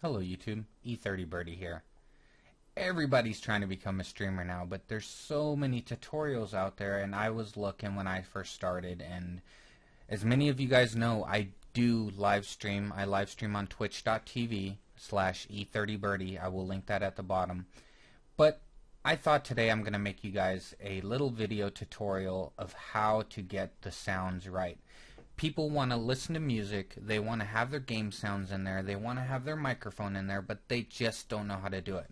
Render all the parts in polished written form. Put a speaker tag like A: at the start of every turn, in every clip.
A: Hello YouTube, E30Birdie here. Everybody's trying to become a streamer now, but there's so many tutorials out there, and I was looking when I first started, and as many of you guys know, I do live stream. I live stream on twitch.tv/E30Birdie. I will link that at the bottom. But I thought today I'm going to make you guys a little video tutorial of how to get the sounds right. People want to listen to music, they want to have their game sounds in there, they want to have their microphone in there, but they just don't know how to do it.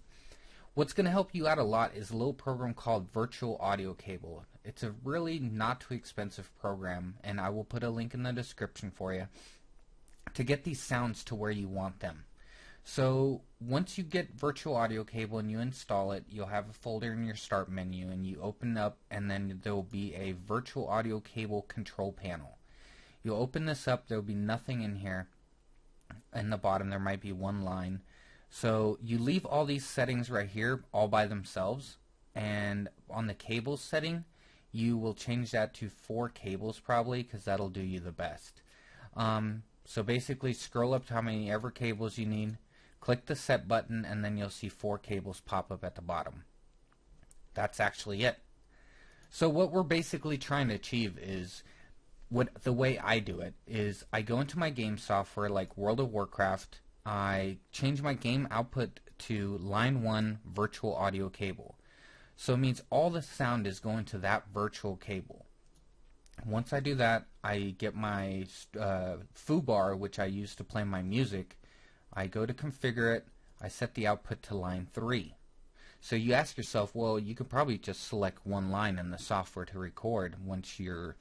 A: What's going to help you out a lot is a little program called Virtual Audio Cable. It's a really not too expensive program, and I will put a link in the description for you to get these sounds to where you want them. So once you get Virtual Audio Cable and you install it, you'll have a folder in your start menu, and you open up, and then there will be a Virtual Audio Cable control panel. You'll open this up, there will be nothing in here. In the bottom there might be one line. So you leave all these settings right here all by themselves, and on the cables setting you will change that to 4 cables probably, because that'll do you the best. So basically scroll up to how many ever cables you need, click the set button, and then you'll see 4 cables pop up at the bottom. That's actually it. So what we're basically trying to achieve is, the way I do it is I go into my game software like World of Warcraft, I change my game output to line 1 virtual audio cable. So it means all the sound is going to that virtual cable. Once I do that, I get my foobar, which I use to play my music. I go to configure it, I set the output to line 3. So you ask yourself, well, you could probably just select one line in the software to record once you're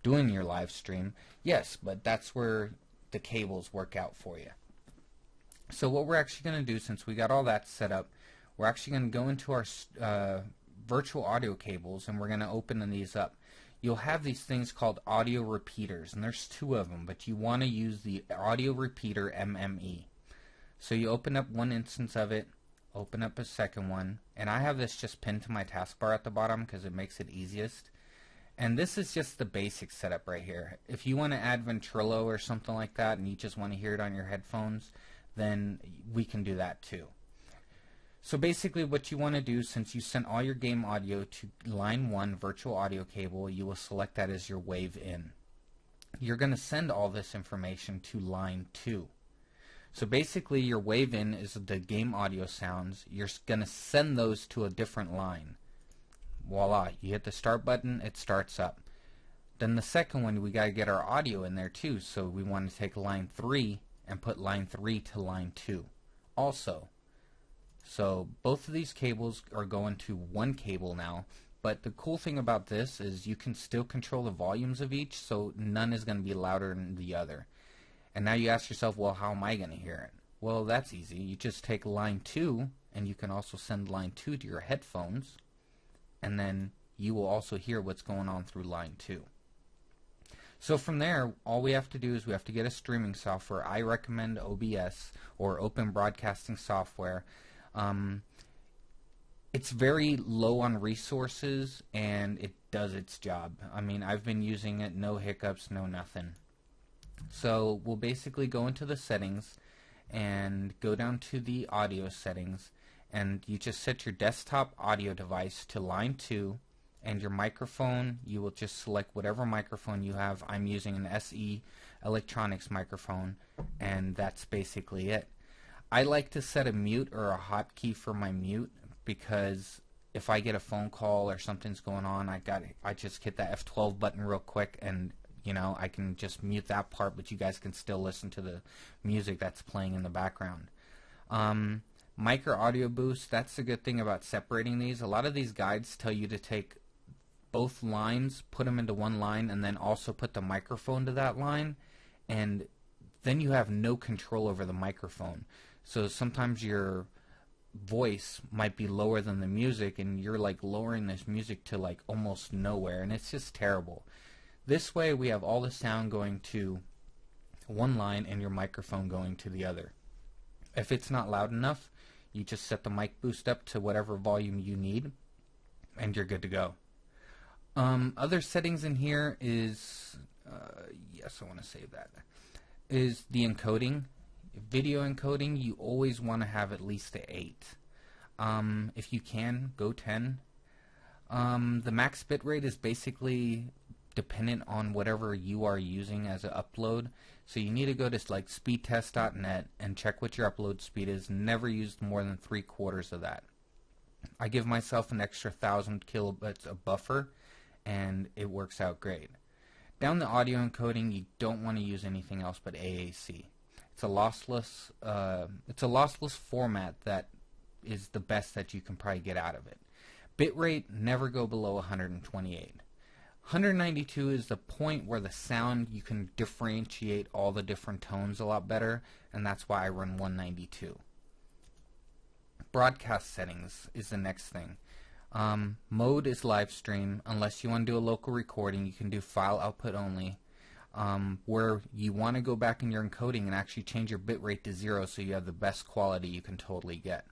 A: doing your live stream. Yes, but that's where the cables work out for you. So what we're actually going to do, since we got all that set up, we're actually going to go into our virtual audio cables, and we're going to open these up. You'll have these things called audio repeaters, and there's 2 of them, but you want to use the audio repeater MME. So you open up one instance of it, open up a second one, and I have this just pinned to my taskbar at the bottom because it makes it easiest. And this is just the basic setup right here. If you want to add ventrilo or something like that and you just want to hear it on your headphones, then we can do that too. So basically what you want to do, since you sent all your game audio to line 1 virtual audio cable, you will select that as your wave in. You're going to send all this information to line 2. So basically your wave in is the game audio sounds. You're going to send those to a different line. Voila, you hit the start button, it starts up. Then the second one, we got to get our audio in there too, so we want to take line 3 and put line 3 to line 2 also. So both of these cables are going to one cable now, but the cool thing about this is you can still control the volumes of each, so none is going to be louder than the other. And now you ask yourself, well, how am I going to hear it? Well, that's easy. You just take line 2, and you can also send line 2 to your headphones, and then you will also hear what's going on through line 2. So from there, all we have to do is we have to get a streaming software. I recommend OBS, or Open Broadcasting Software. It's very low on resources, and it does its job. I mean, I've been using it, no hiccups, no nothing. So we'll basically go into the settings and go down to the audio settings, and you just set your desktop audio device to line 2, and your microphone, you will just select whatever microphone you have. I'm using an SE Electronics microphone, and that's basically it. I like to set a mute or a hotkey for my mute, because if I get a phone call or something's going on, I just hit that F12 button real quick, and you know, I can just mute that part, but you guys can still listen to the music that's playing in the background. Micro audio boost, that's the good thing about separating these. A lot of these guides tell you to take both lines, put them into one line, and then also put the microphone to that line, and then you have no control over the microphone. So sometimes your voice might be lower than the music, and you're like lowering this music to like almost nowhere, and it's just terrible. This way we have all the sound going to one line and your microphone going to the other. If it's not loud enough, you just set the mic boost up to whatever volume you need, and you're good to go. Other settings in here is, yes, I want to save that, is the encoding. Video encoding, you always want to have at least a 8. If you can, go 10. The max bitrate is basically dependent on whatever you are using as an upload. So you need to go to like speedtest.net and check what your upload speed is. Never use more than 3/4 of that. I give myself an extra 1,000 kilobits of buffer, and it works out great. Down the audio encoding, you don't want to use anything else but AAC. It's a lossless format that is the best that you can probably get out of it. Bitrate, never go below 128. 192 is the point where the sound, you can differentiate all the different tones a lot better, and that's why I run 192. Broadcast settings is the next thing. Mode is live stream. Unless you want to do a local recording, you can do file output only. Where you want to go back in your encoding and actually change your bitrate to 0 so you have the best quality you can totally get.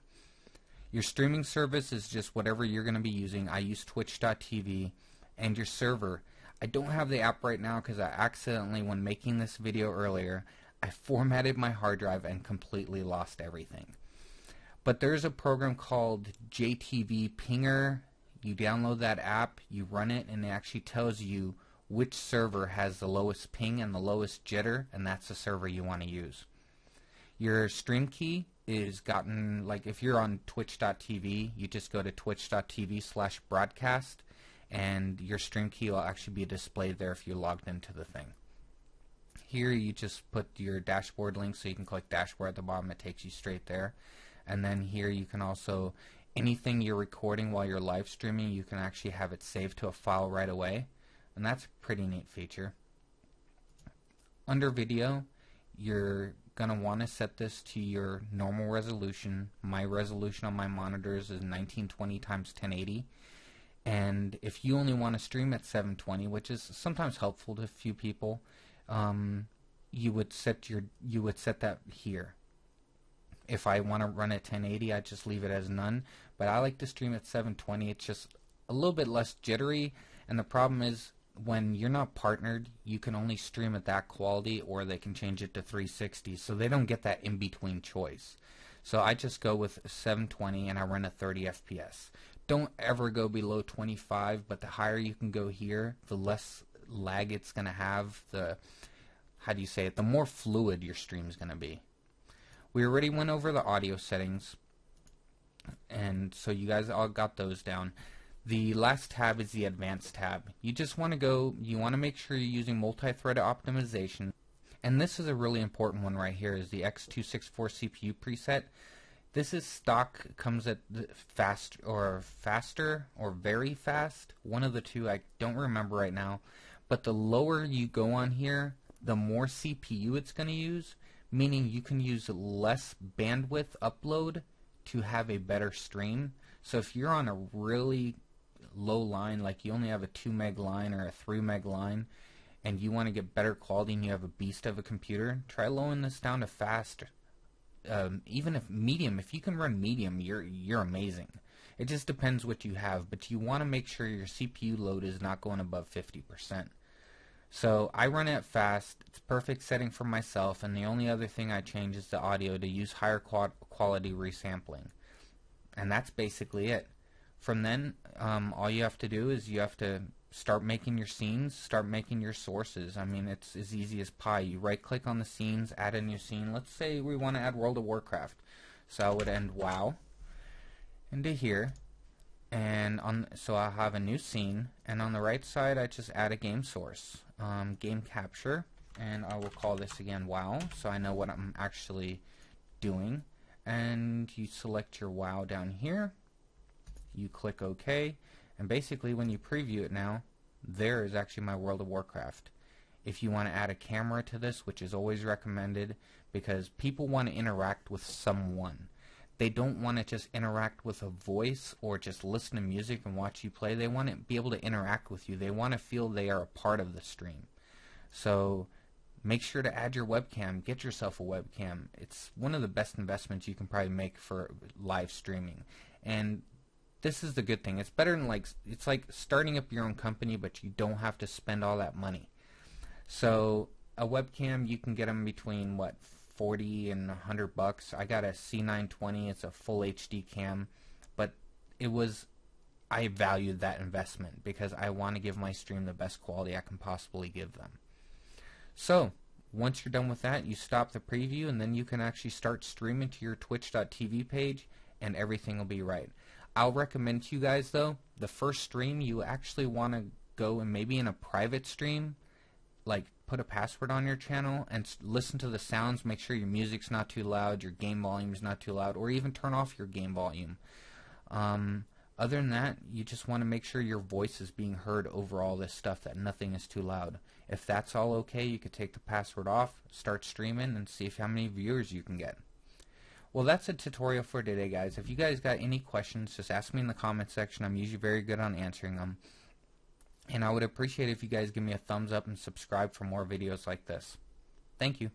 A: Your streaming service is just whatever you're going to be using. I use twitch.tv. And your server. I don't have the app right now because I accidentally, when making this video earlier, I formatted my hard drive and completely lost everything. But there's a program called JTV Pinger. You download that app, you run it, and it actually tells you which server has the lowest ping and the lowest jitter, and that's the server you want to use. Your stream key is gotten, like if you're on twitch.tv, you just go to twitch.tv/broadcast, and your stream key will actually be displayed there if you're logged into the thing. Here you just put your dashboard link, so you can click dashboard at the bottom, it takes you straight there. And then here you can also, anything you're recording while you're live streaming, you can actually have it saved to a file right away, and that's a pretty neat feature. Under video, you're going to want to set this to your normal resolution. My resolution on my monitors is 1920 x 1080. And if you only want to stream at 720, which is sometimes helpful to a few people, you would set that here. If I want to run at 1080, I just leave it as none. But I like to stream at 720. It's just a little bit less jittery. And the problem is, when you're not partnered, you can only stream at that quality, or they can change it to 360. So they don't get that in-between choice. So I just go with 720 and I run at 30 FPS. Don't ever go below 25, but the higher you can go here, the less lag it's going to have, the more fluid your stream is going to be. We already went over the audio settings, and so you guys all got those down. The last tab is the advanced tab. You just want to make sure you're using multi-threaded optimization, and this is a really important one right here, is the X264 CPU preset. This is stock, comes at faster or very fast, one of the two, I don't remember right now. But the lower you go on here, the more CPU it's going to use, meaning you can use less bandwidth upload to have a better stream. So if you're on a really low line, like you only have a 2 meg line or a 3 meg line, and you want to get better quality and you have a beast of a computer, try lowering this down to fast. Even if medium, if you can run medium, you're amazing. It just depends what you have, but you want to make sure your CPU load is not going above 50%. So I run it fast. It's perfect setting for myself, and the only other thing I change is the audio to use higher quality resampling. And that's basically it. From then, all you have to do is you have to start making your scenes, start making your sources. I mean, it's as easy as pie. You right click on the scenes, add a new scene. Let's say we want to add World of Warcraft. So I would end WoW into here, and so I'll have a new scene, and on the right side I just add a game source, game capture, and I will call this again WoW, so I know what I'm actually doing. And you select your WoW down here, you click OK, and basically when you preview it now, there is actually my World of Warcraft. If you want to add a camera to this, which is always recommended, because people want to interact with someone. They don't want to just interact with a voice or just listen to music and watch you play. They want to be able to interact with you. They want to feel they are a part of the stream. So make sure to add your webcam. Get yourself a webcam. It's one of the best investments you can probably make for live streaming. And this is the good thing. It's better than it's like starting up your own company, but you don't have to spend all that money. So a webcam, you can get them between what, $40 and $100. I got a C920. It's a full HD cam, but I valued that investment because I want to give my stream the best quality I can possibly give them. So once you're done with that, you stop the preview, and then you can actually start streaming to your twitch.tv page, and everything will be right. I'll recommend to you guys, though, the first stream you actually want to go and maybe in a private stream, like put a password on your channel and listen to the sounds, make sure your music's not too loud, your game volume's not too loud, or even turn off your game volume. Other than that, you just want to make sure your voice is being heard over all this stuff, that nothing is too loud. If that's all okay, you could take the password off, start streaming, and see how many viewers you can get. Well, that's a tutorial for today, guys. If you guys got any questions, just ask me in the comment section. I'm usually very good on answering them. And I would appreciate it if you guys give me a thumbs up and subscribe for more videos like this. Thank you.